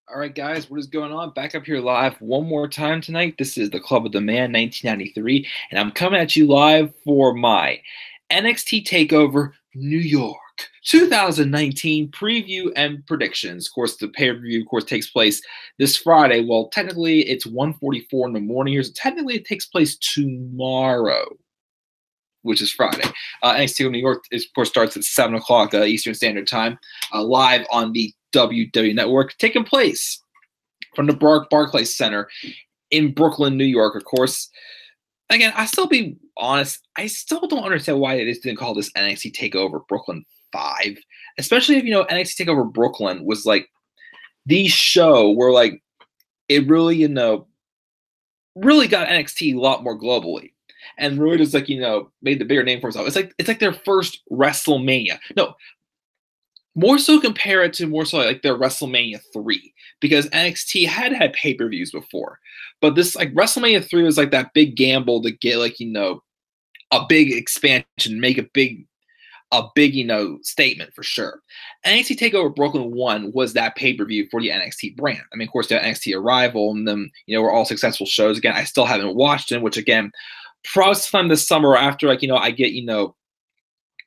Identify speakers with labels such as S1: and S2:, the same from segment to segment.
S1: All right, guys, what is going on? Back up here live one more time tonight. This is the Club of the Man 1993, and I'm coming at you live for my NXT TakeOver New York 2019 preview and predictions. Of course, the pay-per-view, of course, takes place this Friday. Well, technically, it's 1:44 in the morning here, so technically it takes place tomorrow, which is Friday. NXT New York, of course, starts at 7 o'clock Eastern Standard Time, live on the WW Network, taking place from the Barclays Center in Brooklyn, New York. Of course, again, I still be honest, I still don't understand why they just didn't call this NXT TakeOver Brooklyn 5, especially if NXT TakeOver Brooklyn was like the show where like it really really got NXT a lot more globally. And really just like, made the bigger name for himself. It's like their first WrestleMania. No, more so compare it to more so like their WrestleMania 3, because NXT had pay-per-views before. But this like WrestleMania 3 was like that big gamble to get like, a big expansion, make a big statement for sure. NXT TakeOver Brooklyn 1 was that pay-per-view for the NXT brand. I mean, of course, the NXT Arrival and them, were all successful shows. Again, I still haven't watched them, which again, probably sometime this summer after like, I get,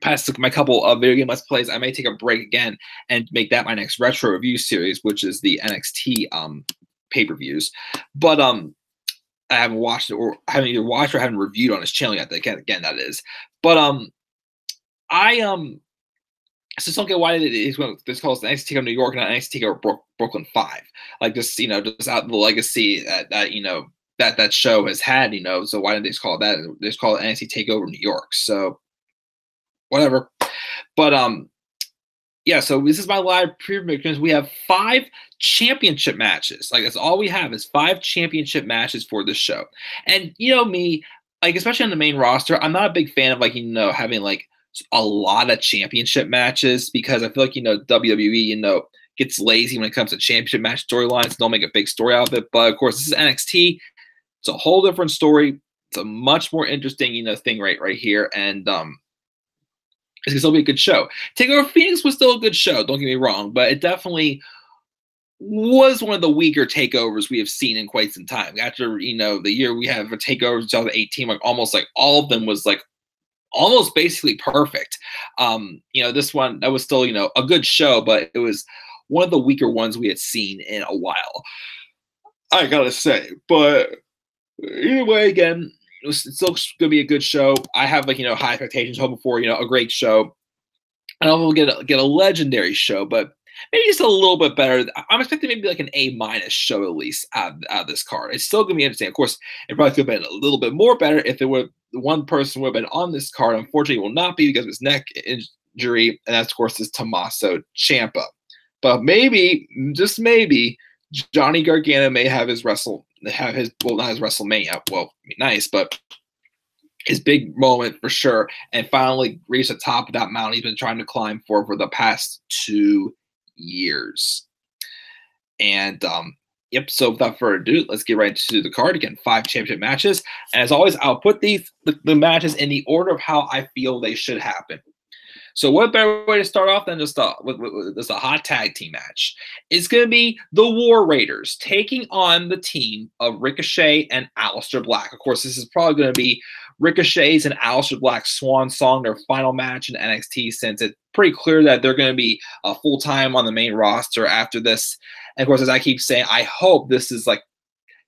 S1: past my couple of video game let's plays, I may take a break again and make that my next retro review series, which is the NXT pay-per-views. But I haven't watched it, or haven't either watched or haven't reviewed on his channel yet. Again, that is. But I just don't get why this calls NXT TakeOver New York and not NXT TakeOver Brooklyn 5. Like just just out the legacy that show has had. So why didn't they just call it that? They just call it NXT TakeOver New York. So whatever. But yeah, so this is my live preview because we have 5 championship matches. Like that's all we have is 5 championship matches for this show. And me, like especially on the main roster, I'm not a big fan of like having like a lot of championship matches, because I feel like WWE gets lazy when it comes to championship match storylines. They'll make a big story out of it. But of course, this is NXT. It's a whole different story. It's a much more interesting thing right here. And it's going to still be a good show. TakeOver Phoenix was still a good show, don't get me wrong, but it definitely was one of the weaker takeovers we have seen in quite some time. After, the year we have a takeover in 2018, like almost like all of them was like almost basically perfect. This one, that was still, a good show, but it was one of the weaker ones we had seen in a while, I gotta say. But either way, again, it's still going to be a good show. I have like high expectations, hoping for a great show. And I'll get a legendary show, but maybe just a little bit better. I'm expecting maybe like an A- show at least out of this card. It's still going to be interesting. Of course, it probably could have been a little bit more better if there were one person would have been on this card. Unfortunately, it will not be because of his neck injury, and that of course is Tommaso Ciampa. But maybe, just maybe, Johnny Gargano may have his not his WrestleMania. Well, nice, but his big moment for sure, and finally reach the top of that mountain he's been trying to climb for the past 2 years. And yep. So without further ado, let's get right into the card. Again, 5 championship matches, and as always, I'll put the matches in the order of how I feel they should happen. So what better way to start off than just a hot tag team match? It's going to be the War Raiders taking on the team of Ricochet and Aleister Black. Of course, this is probably going to be Ricochet's and Aleister Black's swan song, their final match in NXT, since it's pretty clear that they're going to be full-time on the main roster after this. And of course, as I keep saying, I hope this is like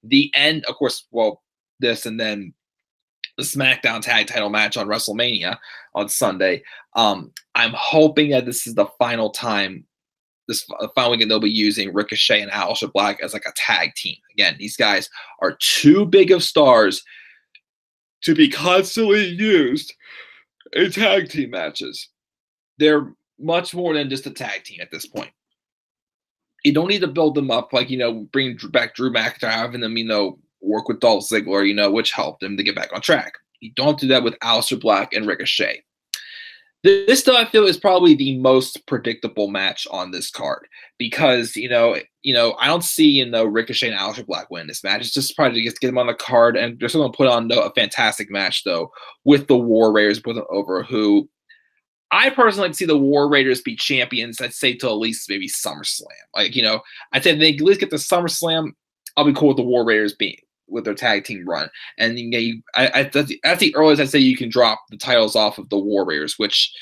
S1: the end. Of course, well, this and then the SmackDown tag title match on WrestleMania on Sunday. I'm hoping that this is the final time, this final weekend, they'll be using Ricochet and Aleister Black as like a tag team. Again, these guys are too big of stars to be constantly used in tag team matches. They're much more than just a tag team at this point. You don't need to build them up like, bring back Drew McIntyre, having them, work with Dolph Ziggler, which helped them to get back on track. You don't do that with Aleister Black and Ricochet. This, though, I feel is probably the most predictable match on this card because, I don't see, Ricochet and Aleister Black win this match. It's just probably to get them on the card, and they're still going to put on a fantastic match, though, with the War Raiders, put them over, who I personally like to see the War Raiders be champions. I'd say till at least maybe SummerSlam. Like, I'd say they at least get the SummerSlam. I'll be cool with the War Raiders being with their tag team run. And that's the earliest I'd say you can drop the titles off of the War Raiders, which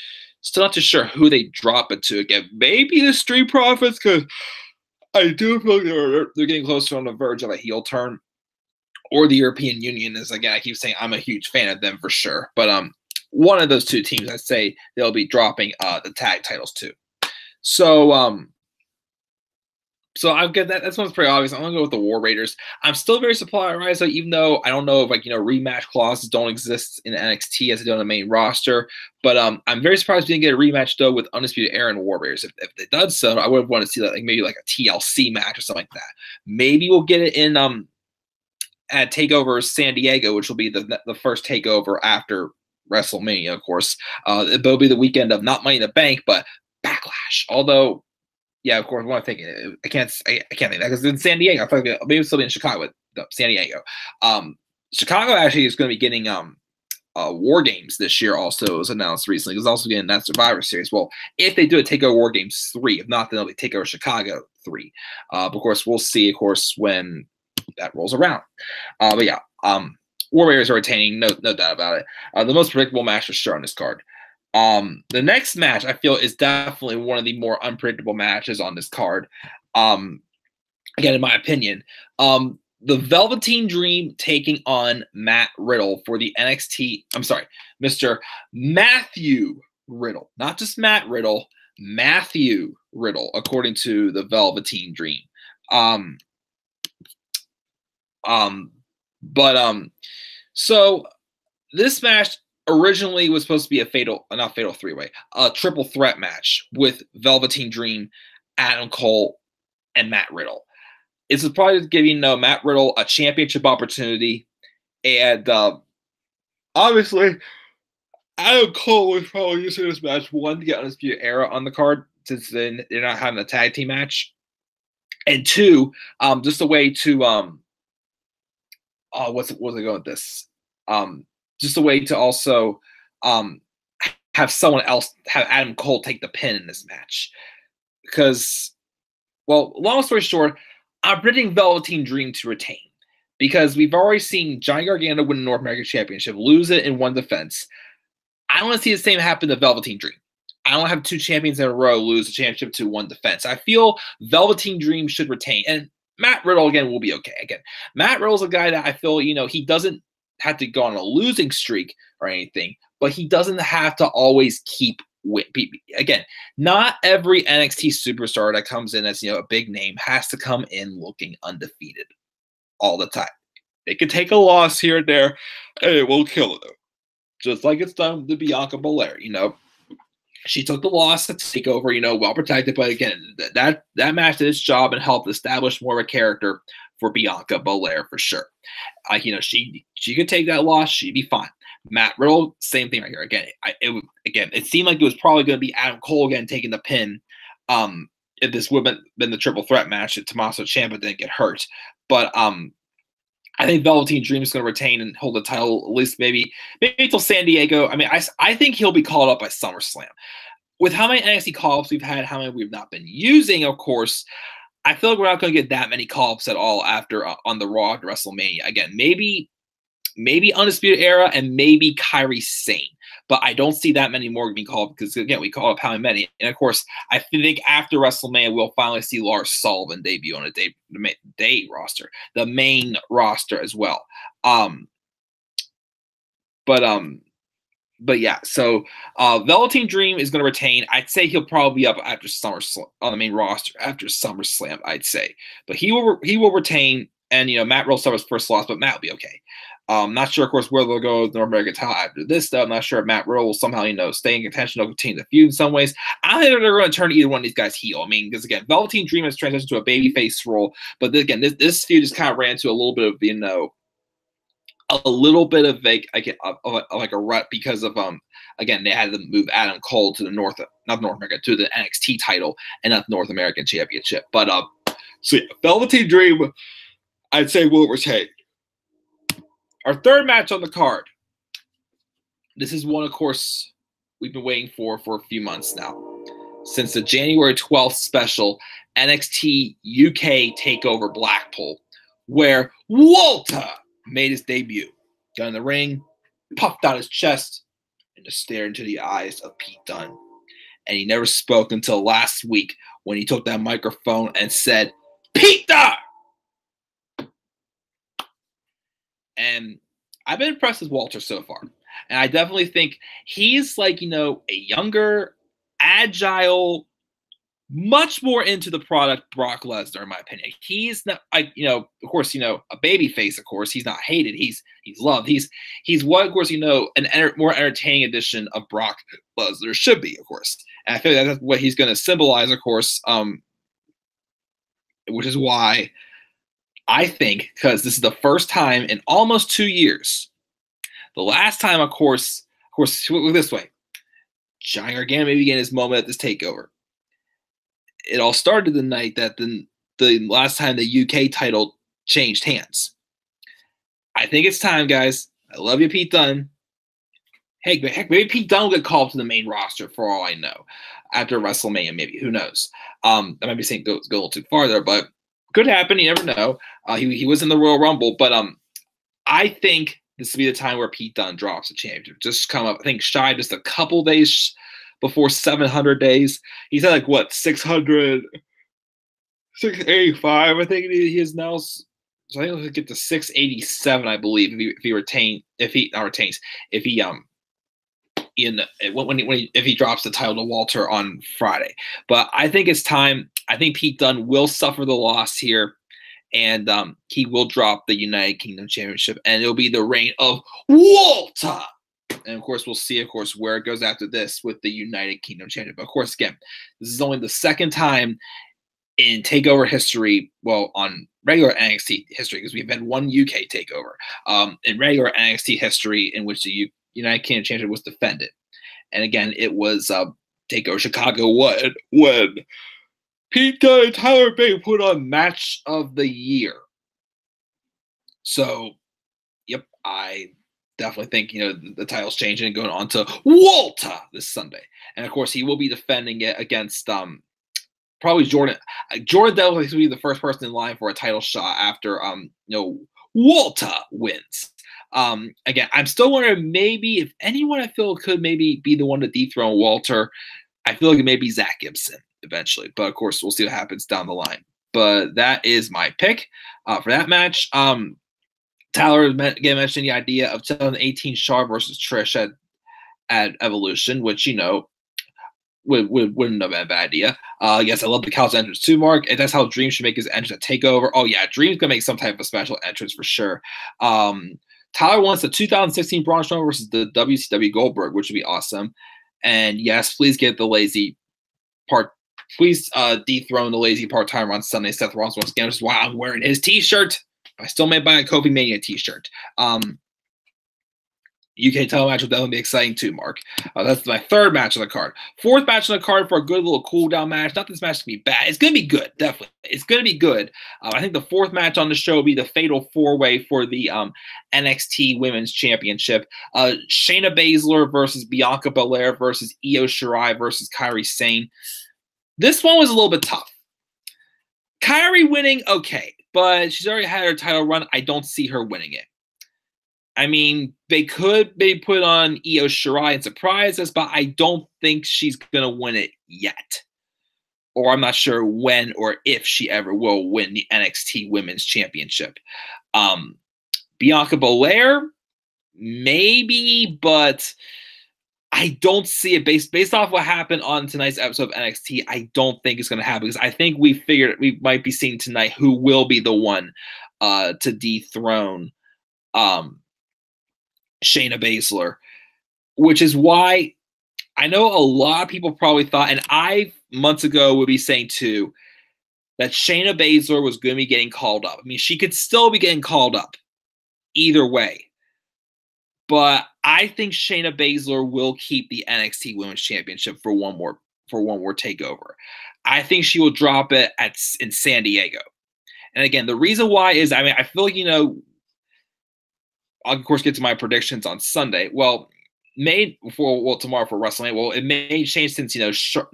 S1: still not too sure who they drop it to again. Maybe the Street Profits, because I do feel like they're getting closer on the verge of a heel turn. Or the European Union is, again, I keep saying I'm a huge fan of them for sure. But one of those two teams, I'd say they'll be dropping the tag titles to. So I've got that. That's one's pretty obvious. I'm gonna go with the War Raiders. I'm still very surprised, even though I don't know if rematch clauses don't exist in NXT as they do on the main roster. But I'm very surprised we didn't get a rematch though with Undisputed Era and War Raiders. If they did so, I would have wanted to see that maybe like a TLC match or something like that. Maybe we'll get it in at TakeOver San Diego, which will be the first TakeOver after WrestleMania, of course. It'll be the weekend of not Money in the Bank, but Backlash. Although, yeah, of course, I want to think. I can't think that because in San Diego, I thought maybe it'll still be in Chicago. San Diego. Chicago actually is going to be getting War Games this year. Also, was announced recently. It's also getting that Survivor Series. Well, if they do a TakeOver War Games 3, if not, then they'll be TakeOver Chicago 3. Of course, we'll see. Of course, when that rolls around. But yeah, War Raiders are retaining, no doubt about it. The most predictable match for sure on this card. The next match I feel is definitely one of the more unpredictable matches on this card. Again, in my opinion, the Velveteen Dream taking on Matt Riddle for the NXT. I'm sorry, Mr. Matthew Riddle, not just Matt Riddle, Matthew Riddle, according to the Velveteen Dream. So this match originally was supposed to be a three-way, a triple threat match with Velveteen Dream, Adam Cole, and Matt Riddle. It's probably giving Matt Riddle a championship opportunity, and obviously Adam Cole was probably using this match one to get Undisputed Era on the card since then they're not having a tag team match, and two, just a way to what's it going with this? Just a way to also have someone else, have Adam Cole take the pin in this match. Because, well, long story short, I'm predicting Velveteen Dream to retain. Because we've already seen Johnny Gargano win the North American Championship, lose it in one defense. I don't want to see the same happen to Velveteen Dream. I don't have two champions in a row lose the championship to one defense. I feel Velveteen Dream should retain. And Matt Riddle, again, will be okay. Again, Matt Riddle's a guy that I feel, he doesn't have to go on a losing streak or anything, but he doesn't have to always keep winning. Again, not every NXT superstar that comes in as, a big name has to come in looking undefeated all the time. They could take a loss here and there, and it will kill them. Just like it's done with the Bianca Belair, She took the loss at TakeOver, well protected, but again, that match did its job and helped establish more of a character for Bianca Belair for sure. She could take that loss, she'd be fine. Matt Riddle, same thing right here. Again, it seemed like it was probably going to be Adam Cole again taking the pin. If this would have been the triple threat match that Tommaso Ciampa didn't get hurt, but I think Velveteen Dream is going to retain and hold the title at least maybe until San Diego. I mean, I think he'll be called up by SummerSlam. With how many NXT call-ups we've had, how many we've not been using, of course, I feel like we're not going to get that many call-ups at all after on the Raw at WrestleMania. Again, maybe Undisputed Era and maybe Kairi Sane. But I don't see that many more being called because, again, we call up how many. And, of course, I think after WrestleMania, we'll finally see Lars Sullivan debut on the day roster, the main roster as well. But yeah, so Velveteen Dream is going to retain. I'd say he'll probably be up after SummerSlam on the main roster after SummerSlam, I'd say. But he will retain, and Matt Riddle suffered his first loss, but Matt will be okay. Not sure, of course, where they'll go with North American title after this, though. I'm not sure if Matt Riddle will somehow, stay in contention. They'll continue the feud in some ways. I don't think they're going to turn either one of these guys heel. I mean, because, again, Velveteen Dream has transitioned to a babyface role. But, again, this feud just kind of ran into a little bit of, a little bit of like a rut because of, again, they had to move Adam Cole to the to the NXT title and not the North American Championship. But, so yeah, Velveteen Dream, I'd say will retain. Our third match on the card. This is one, of course, we've been waiting for a few months now. Since the January 12th special NXT UK TakeOver Blackpool, where Walter made his debut. Got in the ring, puffed out his chest, and just stared into the eyes of Pete Dunne. And he never spoke until last week when he took that microphone and said, "Pete Dunne!" And I've been impressed with Walter so far. And I definitely think he's like, a younger, agile, much more into the product Brock Lesnar, in my opinion. He's not, of course, a baby face, of course. He's not hated. He's loved. He's what, of course, more entertaining edition of Brock Lesnar should be, of course. And I feel like that's what he's going to symbolize, of course, which is why I think, because this is the first time in almost 2 years. The last time, of course, look this way. Johnny Gargano maybe getting his moment at this takeover. It all started the night that the last time the UK title changed hands. I think it's time, guys. I love you, Pete Dunne. Heck, maybe Pete Dunne will get called to the main roster for all I know. After WrestleMania, maybe. Who knows? I might be saying go a little too far there, but could happen. You never know. He was in the Royal Rumble, but I think this will be the time where Pete Dunne drops the championship. Just come up, I think, shy just a couple days before 700 days. He's at 600, 685, I think he is now. So I think he'll get to 687, I believe, if he drops the title to Walter on Friday. But I think it's time. I think Pete Dunne will suffer the loss here, and he will drop the United Kingdom Championship, and it'll be the reign of Walter. And, of course, we'll see, of course, where it goes after this with the United Kingdom Championship. But, of course, again, this is only the second time in TakeOver history, well, on regular NXT history, because we've had one UK TakeOver, in regular NXT history in which the United Kingdom Championship was defended. And, again, it was TakeOver Chicago when Pete Dunne and Tyler Bate put on Match of the Year. So, yep, I definitely think, the title's changing and going on to Walter this Sunday. And, of course, he will be defending it against probably Jordan. Jordan definitely will be the first person in line for a title shot after, Walter wins. Again, I'm still wondering maybe if anyone I feel could maybe be the one to dethrone Walter. I feel like it may be Zach Gibson eventually. But, of course, we'll see what happens down the line. But that is my pick for that match. Tyler mentioned the idea of 2018 Charlotte versus Trish at Evolution, which, wouldn't have been a bad idea. Yes, I love the Cal's entrance too, Mark. And that's how Dream should make his entrance at TakeOver. Oh, yeah, Dream's going to make some type of special entrance for sure. Tyler wants the 2016 Braun Strowman versus the WCW Goldberg, which would be awesome. And, yes, please get the lazy part. Please dethrone the lazy part-timer on Sunday, Seth Rollins once again, which is why I'm wearing his T-shirt. I still may buy a Kofi Mania T-shirt. UK title match will definitely be exciting too, Mark. That's my third match on the card. Fourth match on the card for a good little cool-down match. Not this match to be bad. It's going to be good, definitely. It's going to be good. I think the fourth match on the show will be the Fatal 4-Way for the NXT Women's Championship. Shayna Baszler versus Bianca Belair versus Io Shirai versus Kairi Sane. This one was a little bit tough. Kairi winning, okay. But she's already had her title run. I don't see her winning it. I mean, they could maybe put on Io Shirai and surprise us, but I don't think she's going to win it yet. Or I'm not sure when or if she ever will win the NXT Women's Championship. Bianca Belair, maybe, but I don't see it based off what happened on tonight's episode of NXT. I don't think it's going to happen because I think we figured we might be seeing tonight who will be the one to dethrone Shayna Baszler, which is why I know a lot of people probably thought, and I months ago would be saying too, that Shayna Baszler was going to be getting called up. I mean, she could still be getting called up either way. But I think Shayna Baszler will keep the NXT Women's Championship for one more takeover. I think she will drop it in San Diego. And again, the reason why is, I mean, I feel like, I'll of course get to my predictions on Sunday. Well, made for tomorrow for WrestleMania. Well, it may change since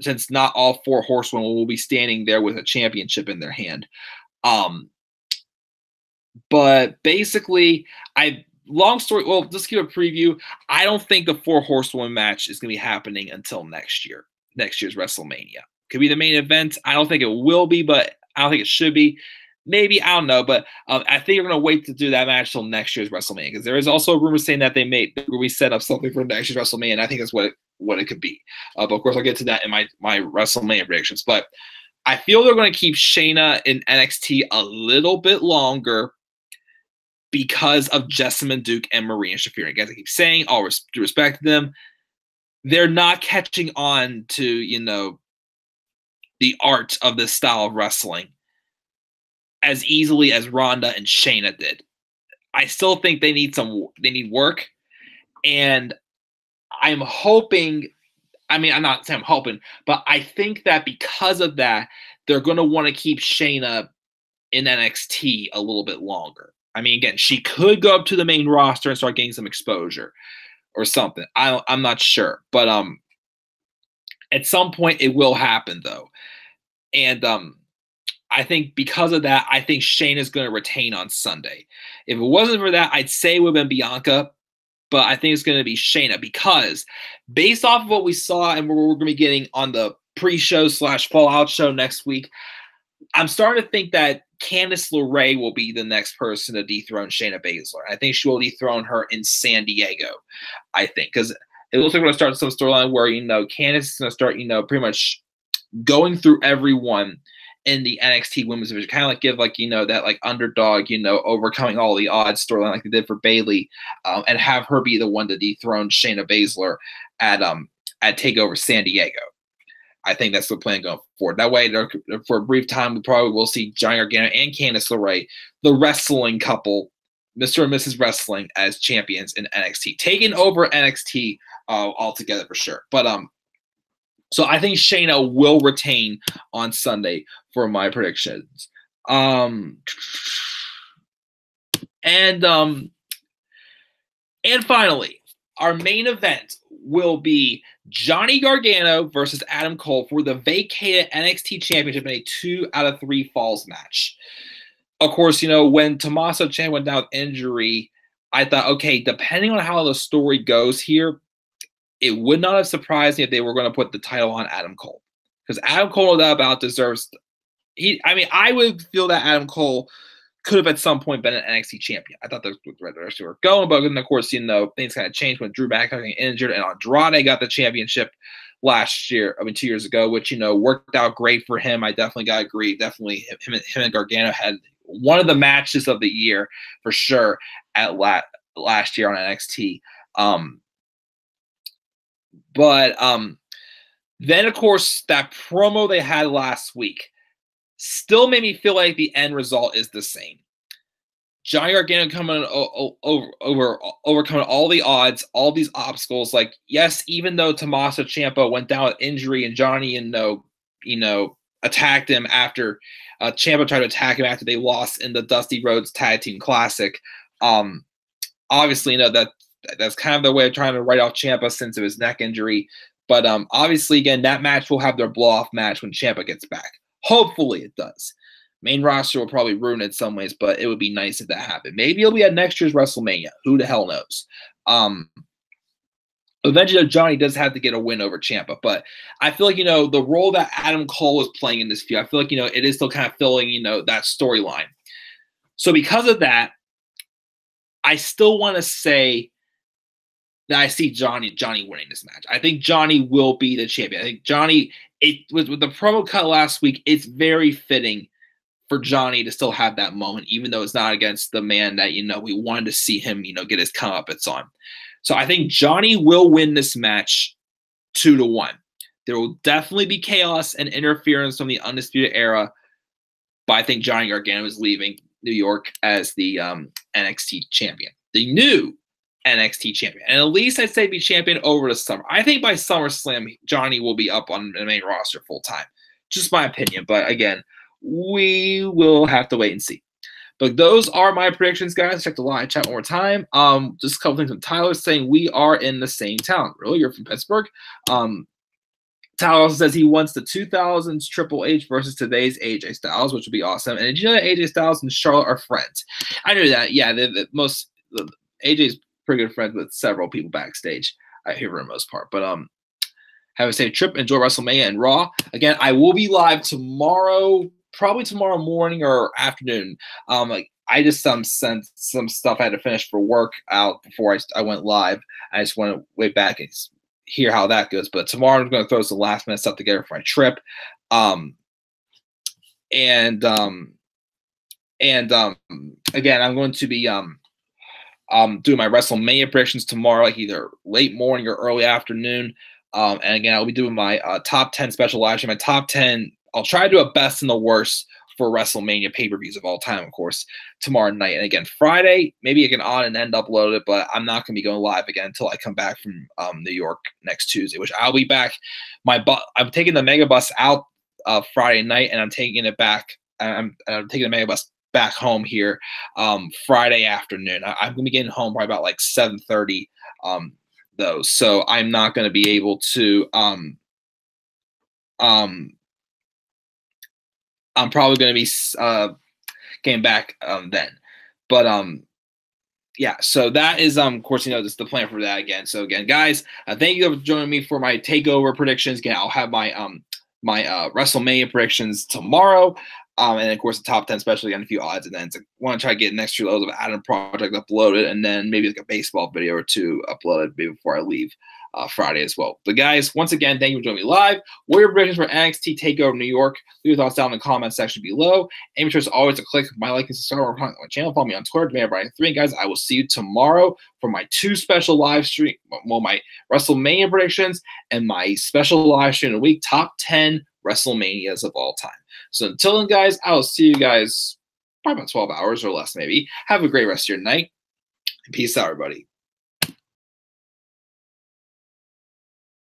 S1: since not all 4 horsewomen will be standing there with a championship in their hand. But basically, long story. Well, just give a preview. I don't think the 4 horsewomen match is going to be happening until next year. Next year's WrestleMania could be the main event. I don't think it will be, but I don't think it should be. Maybe, I don't know, but I think you're going to wait to do that match till next year's WrestleMania, because there is also a rumor saying that we set up something for next year's WrestleMania, and I think that's what it could be. But of course, I'll get to that in my WrestleMania predictions. But I feel they're going to keep Shayna in NXT a little bit longer because of Jessamyn Duke and Maria Shafir. Again, I keep saying, all due respect to them, they're not catching on to the art of this style of wrestling as easily as Ronda and Shayna did. I still think they need work, and I'm hoping. I mean, I'm not saying I'm hoping, but I think that because of that, they're going to want to keep Shayna in NXT a little bit longer. I mean, again, she could go up to the main roster and start getting some exposure or something. I'm not sure, but at some point it will happen though, and I think because of that, I think Shayna's going to retain on Sunday. If it wasn't for that, I'd say it would have been Bianca, but I think it's going to be Shayna, because based off of what we saw and what we're going to be getting on the pre-show / Fallout show next week, I'm starting to think that Candice LeRae will be the next person to dethrone Shayna Baszler. I think she will dethrone her in San Diego, I think, because it looks like we're going to start some storyline where, Candice is going to start, pretty much going through everyone in the NXT women's division, kind of like give that underdog, overcoming all the odds storyline like they did for Bayley, and have her be the one to dethrone Shayna Baszler at TakeOver San Diego. I think that's the plan going forward. That way, for a brief time, we probably will see Johnny Gargano and Candice LeRae, the wrestling couple, Mr. and Mrs. Wrestling, as champions in NXT, taking over NXT altogether for sure. But so I think Shayna will retain on Sunday for my predictions. And finally, our main event will be Johnny Gargano versus Adam Cole for the vacated NXT Championship in a 2 out of 3 falls match. Of course, when Tommaso Ciampa went down with injury, I thought, okay, depending on how the story goes here, it would not have surprised me if they were going to put the title on Adam Cole, because Adam Cole, no doubt about, deserves. I would feel that Adam Cole could have at some point been an NXT champion. I thought that's what the rest were going, but then of course, things kind of changed when Drew McIntyre got injured and Andrade got the championship last year. 2 years ago, which worked out great for him. I definitely got to agree. Definitely, him and Gargano had one of the matches of the year for sure at last year on NXT. But then, of course, that promo they had last week still made me feel like the end result is the same. Johnny Gargano coming overcoming all the odds, all these obstacles. Like, yes, even though Tommaso Ciampa went down with injury and Johnny attacked him after Ciampa tried to attack him after they lost in the Dusty Rhodes Tag Team Classic. Obviously, that's kind of the way of trying to write off Ciampa since of his neck injury. But obviously, again, that match will have their blow-off match when Ciampa gets back. Hopefully it does. Main roster will probably ruin it in some ways, but it would be nice if that happened. Maybe it'll be at next year's WrestleMania. Who the hell knows? Eventually, Johnny does have to get a win over Ciampa, but I feel like, the role that Adam Cole is playing in this feud, I feel like, it is still kind of filling, that storyline. So because of that, I still want to say that I see Johnny winning this match. I think Johnny will be the champion. I think Johnny, with the promo cut last week, it's very fitting for Johnny to still have that moment, even though it's not against the man that, we wanted to see him, get his comeuppance on. So I think Johnny will win this match 2-1. There will definitely be chaos and interference from the Undisputed Era, but I think Johnny Gargano is leaving New York as the NXT champion, the new NXT champion. And at least I'd say be champion over the summer. I think by SummerSlam, Johnny will be up on the main roster full time. Just my opinion. But again, we will have to wait and see. But those are my predictions, guys. Check the live chat one more time. Just a couple things from Tyler saying we are in the same town. Really? You're from Pittsburgh? Tyler also says he wants the 2000s Triple H versus today's AJ Styles, which would be awesome. And did you know that AJ Styles and Charlotte are friends? I knew that. Yeah, AJ's pretty good friends with several people backstage. I hear for the most part. But have a safe trip. Enjoy WrestleMania and Raw. Again, I will be live tomorrow, probably tomorrow morning or afternoon. I just sent some stuff I had to finish for work out before I went live. I just want to wait back and hear how that goes. But tomorrow I'm going to throw some last minute stuff together for my trip. Again, I'm going to be doing my WrestleMania predictions tomorrow, like either late morning or early afternoon. And again, I'll be doing my top 10 special live stream. My top 10, I'll try to do a best and the worst for WrestleMania pay-per-views of all time, of course, tomorrow night. And again, Friday, maybe I can on and end upload it, but I'm not going to be going live again until I come back from New York next Tuesday, which I'll be back. I'm taking the Mega Bus out Friday night, and I'm taking it back. I'm taking the Mega Bus back home here Friday afternoon. I'm going to be getting home probably about like 7:30 though, so I'm not going to be able to I'm probably going to be getting back then. But yeah, so that is of course, just the plan for that again. So again, guys, thank you for joining me for my takeover predictions. Again, I'll have my my WrestleMania predictions tomorrow. And of course the top 10, especially on a few odds and ends. I want to try to get an extra load of Adam Project uploaded, and then maybe like a baseball video or two uploaded before I leave Friday as well. But guys, once again, thank you for joining me live. What are your predictions for NXT TakeOver New York? Leave your thoughts down in the comment section below. And be sure as always to click my like and subscribe on my channel. Follow me on Twitter, DemandBrian3. And guys, I will see you tomorrow for my 2 special live stream, well, my WrestleMania predictions and my special live stream of the week, top 10 WrestleManias of all time. So until then, guys, I will see you guys probably about 12 hours or less maybe. Have a great rest of your night. And peace out, everybody.